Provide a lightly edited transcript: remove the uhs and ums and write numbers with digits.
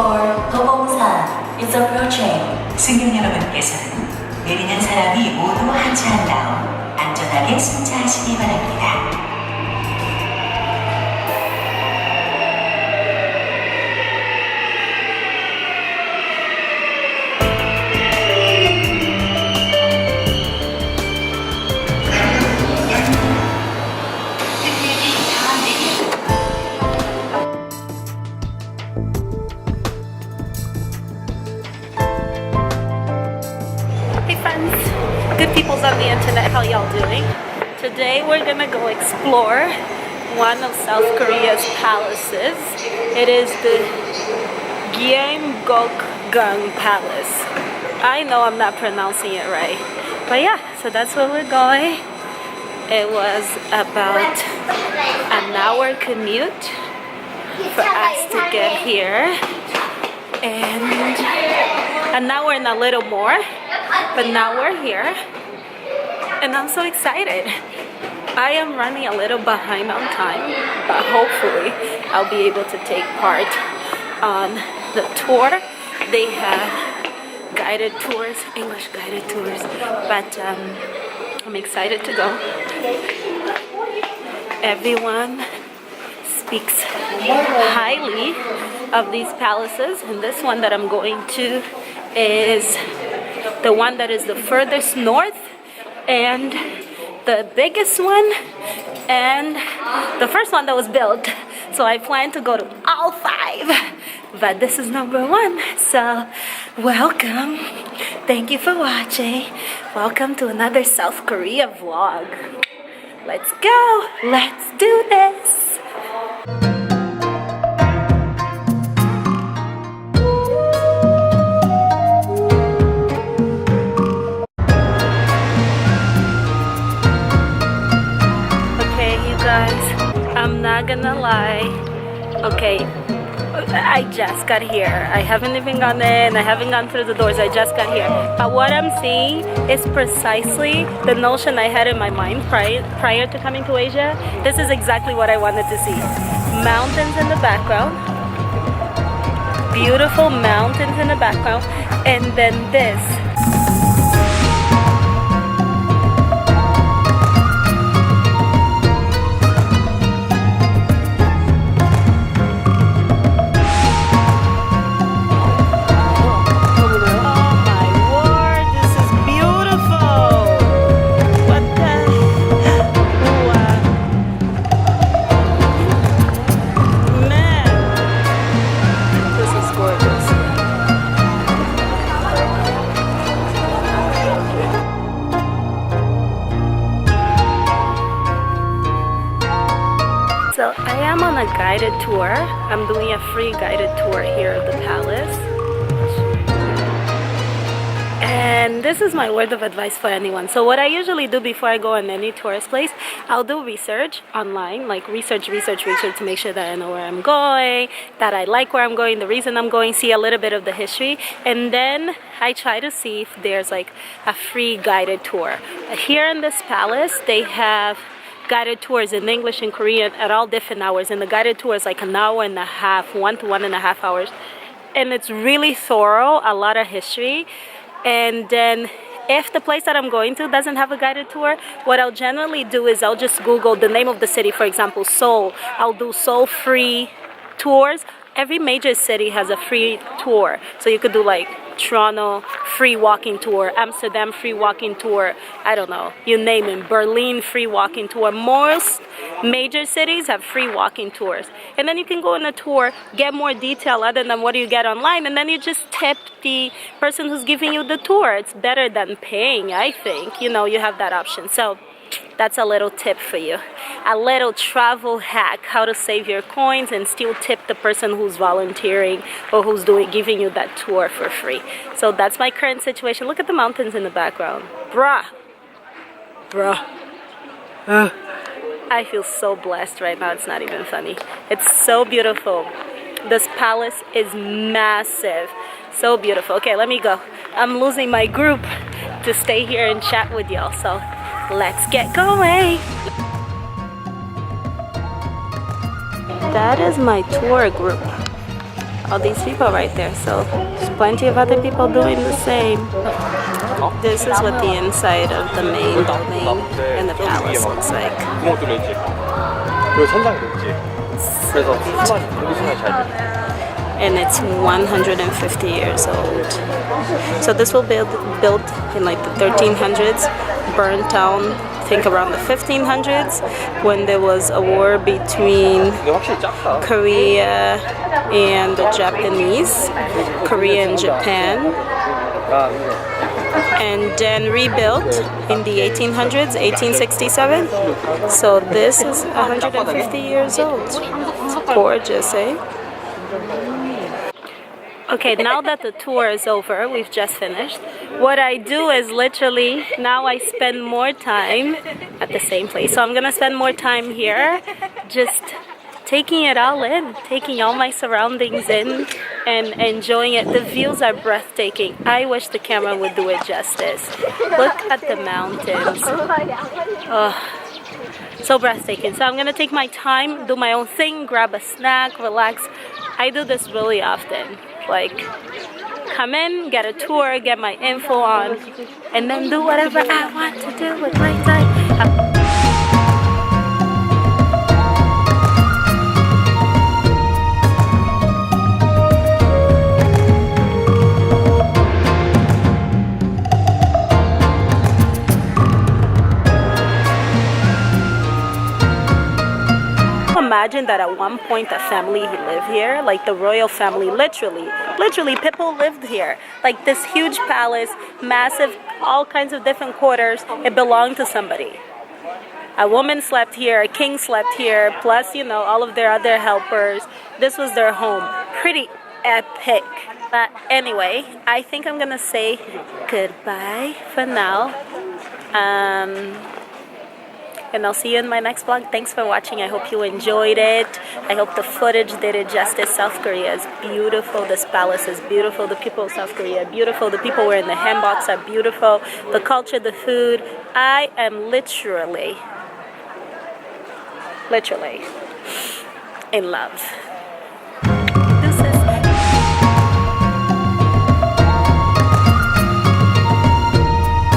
for 도봉산 is approaching. 승객 여러분께서는 내리는 사람이 모두 하차한 다음 안전하게 승차하시기 바랍니다. Hey friends, good peoples on the internet, how y'all doing? Today we're gonna go explore one of South Korea's palaces. It is the Gyeonggukgung Palace. I know I'm not pronouncing it right, but yeah, so that's where we're going. It was about an hour commute for us to get here, and an hour and a little more. But now we're here and I'm so excited. I am running a little behind on time, but hopefully I'll be able to take part on the tour. They have guided tours, English guided tours, but I'm excited to go. Everyone speaks highly of these palaces, and this one that I'm going to is the one that is the furthest north and the biggest one and the first one that was built. So I plan to go to all 5, but this is number 1. So welcome. Thank you for watching. Welcome to another South Korea vlog. Let's go. Let's do this. I'm not gonna lie. Okay, I just got here. I haven't even gone in. I haven't gone through the doors. I just got here. But what I'm seeing is precisely the notion I had in my mind prior to coming to Asia. This is exactly what I wanted to see. Mountains in the background. Beautiful mountains in the background. And then this. So I am on a guided tour. I'm doing a free guided tour here of the palace. And this is my word of advice for anyone. So what I usually do before I go on any tourist place, I'll do research online, like research to make sure that I know where I'm going, that I like where I'm going, the reason I'm going, see a little bit of the history. And then I try to see if there's like a free guided tour. Here in this palace, they have guided tours in English and Korean at all different hours, and the guided tour is like an hour and a half, 1 to 1.5 hours, and it's really thorough, a lot of history. And then if the place that I'm going to doesn't have a guided tour, what I'll generally do is I'll just Google the name of the city. For example, Seoul. I'll do Seoul free tours. Every major city has a free tour, so you could do like Toronto free walking tour, Amsterdam free walking tour, I don't know, you name it, Berlin free walking tour. Most major cities have free walking tours, and then you can go on a tour, get more detail other than what you get online, and then you just tip the person who's giving you the tour. It's better than paying, I think. You know, you have that option. So that's a little tip for you, a little travel hack, how to save your coins and still tip the person who's volunteering or who's giving you that tour for free. So that's my current situation. Look at the mountains in the background. Bruh. I feel so blessed right now. It's not even funny. It's so beautiful. This palace is massive. So beautiful. Okay, let me go. I'm losing my group to stay here and chat with y'all. So let's get going. That is my tour group. all these people right there. So there's plenty of other people doing the same. This is what the inside of the main building and the palace looks like. 구멍 뚫려 있지. 그리고 천장도 있지. 그래서 수많이 잘 돼. And it's 150 years old. So this will be built in like the 1300s, burned down, I think around the 1500s, when there was a war between 근데 확실히 작다. Korea and the Japanese, Korea and Japan, and then rebuilt in the 1800s, 1867. So this is 150 years old. It's gorgeous, eh? Okay, now that the tour is over, we've just finished. What I do is literally, now I spend more time at the same place. So I'm gonna spend more time here, just taking it all in, taking all my surroundings in and enjoying it. The views are breathtaking. I wish the camera would do it justice. Look at the mountains. Oh, so breathtaking. So I'm gonna take my time, do my own thing, grab a snack, relax. I do this really often. Like, come in, get a tour, get my info on, and then do whatever I want to do with my time. Imagine that at one point a family lived here, like the royal family, literally people lived here. Like this huge palace, massive, all kinds of different quarters, it belonged to somebody. A woman slept here, a king slept here, plus, you know, all of their other helpers. This was their home. Pretty epic. But anyway, I think I'm gonna say goodbye for now. And I'll see you in my next vlog. Thanks for watching. I hope you enjoyed it. I hope the footage did it justice. South Korea is beautiful. This palace is beautiful. The people of South Korea are beautiful. The people wearing the hanboks are beautiful. The culture, the food. I am literally in love.